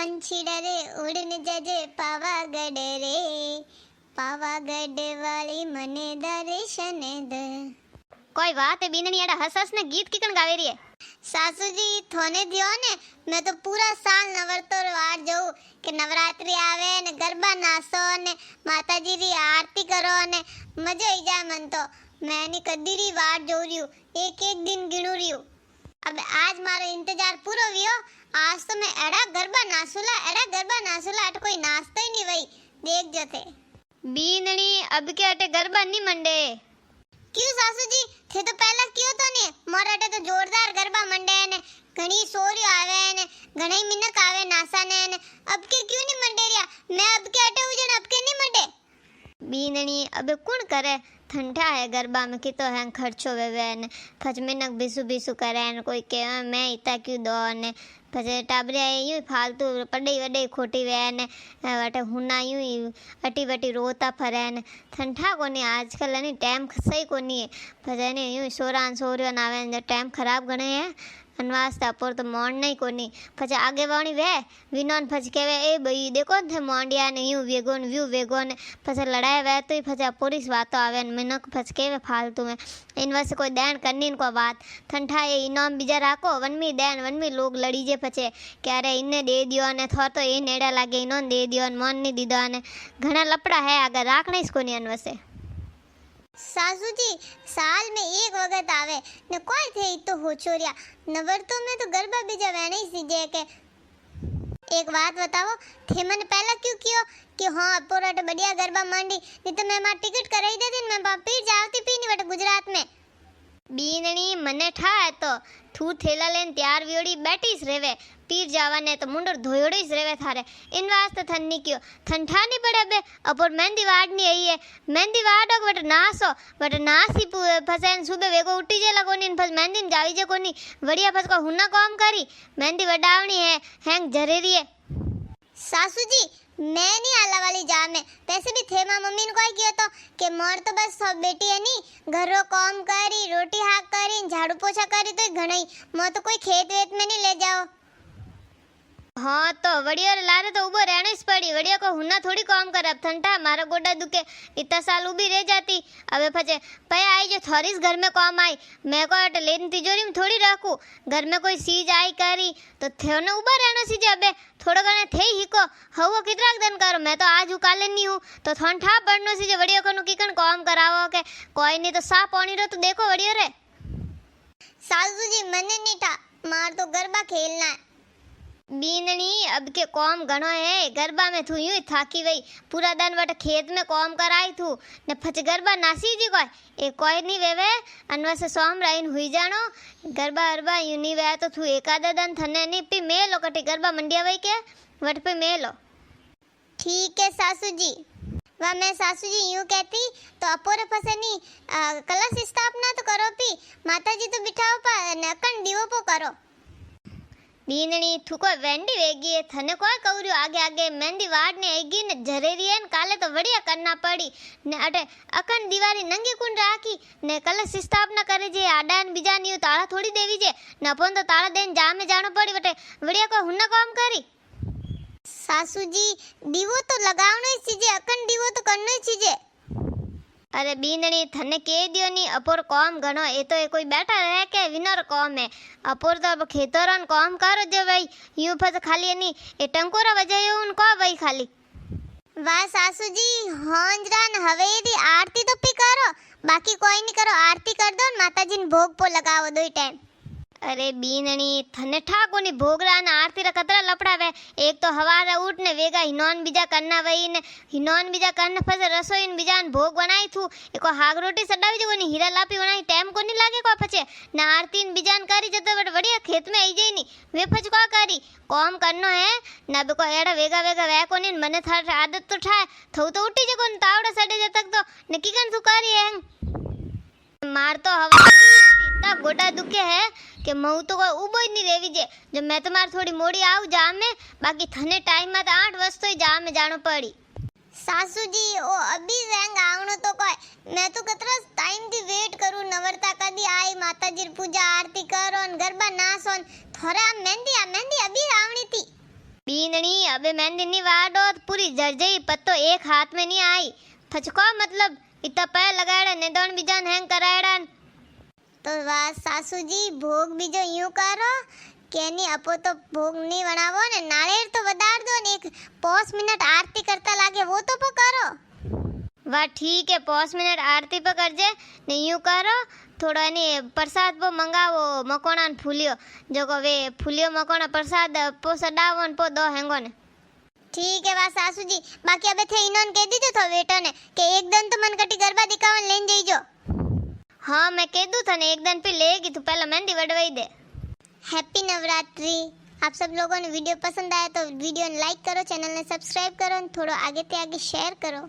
पंछी डरे उड़ने जजे पावागढ़ रे, पावागढ़ वाली मने दर्शन दे। कोई बात है बीननी एड़ा हस ने गीत किकन गावे रही है। सासू जी थोने दियो ने, मैं तो पूरा साल नवरात्र वाट जाऊं कि नवरात्रि आवे ने गरबा नाचो ने माताजी री आरती करो ने मजा आई जाए मन तो। मैंने कदी री वाट जो रही हूं, एक एक दिन गिणू रही हूं। अब आज मारो इंतजार पूरो वियो। आज तो मैं एड़ा गरबा नाचूला अट कोई नाचता ही नहीं वही देख जो थे। बीननी अब के अटे गरबा नहीं मंडे। क्यों सासू जी थे तो पहला क्यों तो नहीं मोर अटे तो जोरदार गरबा मंडे ने घणी सोरी आवे ने घणी मिनक आवे नासा ने अब के क्यों नहीं मंडे रिया। मैं अब के अटे हुजन अब के नहीं मंडे। बीननी अब कौन करे ठंडा है गरबा में कितो है खर्चो वेवे ने फज मिनक बिसु बिसु करे ने कोई के मैं इता क्यों दो ने फजे टाबरे यूं फालतू पड़ई वडई खोटी वे ने वटे हुना यूं अटी वटी रोता फरे ने ठंडा कोनी आजकल ने टाइम सही कोनी है फजे ने यूं सोरान सोरियो ना आवे ने टाइम खराब गणे है अनवास्ता पर तो मोन नहीं कोनी फजे आगे वाणी वे विनोन फज केवे ए बई देखो थे मोंडिया ने यूं वेगोन व्यू वेगोन फजे लड़ाई वे तो फजे पुलिस बातो आवे मिनक फज केवे फालतू में इन वसे कोई देन करनी को बात ठंडा ये इनाम बीजा राखो वनमी देन वनमी लोग लड़ी जे पछे क्यारे इने दे दियो ने थो तो ए नेड़ा लागे इनो दे दियो ने मन नहीं दीदो ने घणा लपड़ा है अगर राखणे इस कोनी अन वसे। सासू जी साल में एक वक्त आवे ने कोई थे तो हो छोरिया नवरतो में तो गरबा बीजा वेणे ही सीजे के। एक बात बताओ थे मन पहला क्यों कियो कि हाँ पोरट बढ़िया गरबा मांडी नहीं तो मैं मां टिकट कराई देती मैं पीर जावती पीनी बट गुजरात में। बीननी मने ठा तो थू थेला लेन तैयार वियोड़ी बैठीस रेवे पीर जावाने तो मुंडर धोयोड़ीस रेवे थारे इन वास्ते थन्नी क्यों ठंडा नहीं पड़े बे अपोर मेहंदी वाड़ नहीं आई है मेहंदी वाड़ो बट नासी फसेन सुबह वेगो उठी जे लगोनी फस मेहंदी जावी जे कोनी बढ़िया फस को हुना काम करी मेहंदी वडावनी है हैंग जरेरी है। सासू जी मैं नहीं आला वाली जा में पैसे भी थे मां मम्मी ने कोई किया तो कि मोर तो बस सब बेटी है नहीं घरों काम करी रोटी हाक करी झाड़ू पोछा करी तो घणई मो तो कोई खेत वेत में नहीं ले जाओ। हाँ तो वड़िया लारे तो उबो रहने ही पड़ी वड़िया को हुना थोड़ी काम कर अब ठंडा मारा गोडा दुखे इतना साल उबी रह जाती अबे फचे पया आई जो थोड़ी घर में काम आई मैं को अट लेन तिजोरी में थोड़ी रखूं घर में कोई सीज आई करी तो थे ने उबा रहना सीजे अबे थोड़ा घने थे ही को हवो कितरा दिन करो मैं तो आज उकाले नहीं हूं तो ठंडा बढ़नो सीजे वड़िया को किकन काम करावो के कोई नहीं तो सा पानी रो तो देखो वड़िया रे। सासू जी मने नहीं था मार तो गरबा खेलना है। बीननी अब के काम घणो है गरबा में थू यूं थाकी वई पूरा दिन बट खेत में काम कराई थू ने फच गरबा नासी जी कोई एक कोई नहीं वेवे अनवा से सोम राइन हुई जानो गरबा अरबा यूं नहीं वे तो थू एकादा दिन थने नहीं पी मेलो कटी गरबा मंडिया वई के वट पे मेलो। ठीक है सासू जी वह मैं सासू जी यूं कहती तो अपोरे फसनी कलश स्थापना तो करो पी माता जी तो बिठाओ पा नकन दीवो पो करो। बीननी थू को वेंडी वेगी है थने कोई कौरियो आगे आगे मेहंदी वाड़ ने एगी ने जरेरी है काले तो बढ़िया करना पड़ी ने अटे अकन दीवारी नंगी कुंड राखी ने कलश स्थापना करे जे आडान बीजा नी ताला थोड़ी देवी जे न अपन तो ताला देन जा में जानो पड़ी बटे बढ़िया को हुन्ना काम करी। सासू जी दीवो तो लगावनो ही चीजे अकन दीवो तो करनो ही चीजे। अरे बीननी थने के दियो नी अपोर काम घणो ए तो कोई बैठा रह के विनर काम है अपोर तो अब खेतरन काम करो जे भाई यूं फस खाली नी ए टंकोरा वजायो उनको भाई खाली। वाह सासू जी होंजरान हवेली आरती तो पी करो बाकी कोई नहीं करो आरती कर दो माता जी ने भोग पो लगाओ दो टाइम। अरे बीननी थने ठाकोनी भोगरा ने आरती रा कतरा लपड़ावे एक तो हवारे उठ ने वेगा हिनोन बीजा करना वही ने हिनोन बीजा करने फसे रसोई ने बीजा भोग बनाई थू एको हाग रोटी सडावी जो कोनी हीरा लापी बनाई टाइम को नहीं लागे को फचे ना आरती ने बीजान करी जतो बट बढ़िया खेत में आई जाई नी वे फज को करी काम करनो है ना बे को एड़ा वेगा वेगा वे कोनी मने थार आदत तो ठाए थऊ तो उठी जे कोन तावड़ा सडे जे तक तो ने किकन थू करी है मार तो हवा इतना गोडा दुखे है कि मऊ तो कोई उबो ही नहीं रेवी जे जो मैं तुम्हार थोड़ी मोड़ी आऊ जाम में बाकी थने टाइम में तो 8 वस्तु ही जाम में जानो पड़ी। सासू जी ओ अभी वेंग आवनो तो कोई मैं तो कतरा टाइम दी वेट करू नवरता कदी आई माता जी पूजा आरती करो गरबा नाचो थोड़ा मेहंदी अभी आवनी थी। बींदनी अबे मेहंदी नहीं वाडो तो पूरी जर्जई पत्तो एक हाथ में नहीं आई फचको मतलब इतना पैर लगाड़ा निदोन बीजान हैंग कराड़ा તો વાહ સાસુજી ભોગ બીજો યું કરો કે ની અપો તો ભોગ નહીં વણાવો ને નાળિયેર તો વધાર દો ને એક 5 મિનિટ આરતી કરતા લાગે वो तो કરો वाह ठीक है 5 मिनट आरती पर कर जे ने यूं करो थोड़ा ने प्रसाद पो मंगावो मकोना न फूलियो जो को वे फूलियो मकोना प्रसाद पो सडावो न पो दो हेंगो ने ठीक है वाह सासुजी बाकी अबे थे इनोन कह दीजो तो वेटो ने કે એક દન તો મન કટી ગરબા દિખાવન લઈને જઈજો हाँ मैं कह दूं था ने एक दिन पे लेगी तू पहला मेहंदी वडवाई दे हैप्पी नवरात्रि आप सब लोगों ने वीडियो पसंद आया तो वीडियो ने लाइक करो चैनल ने सब्सक्राइब करो और थोड़ा आगे ते आगे शेयर करो।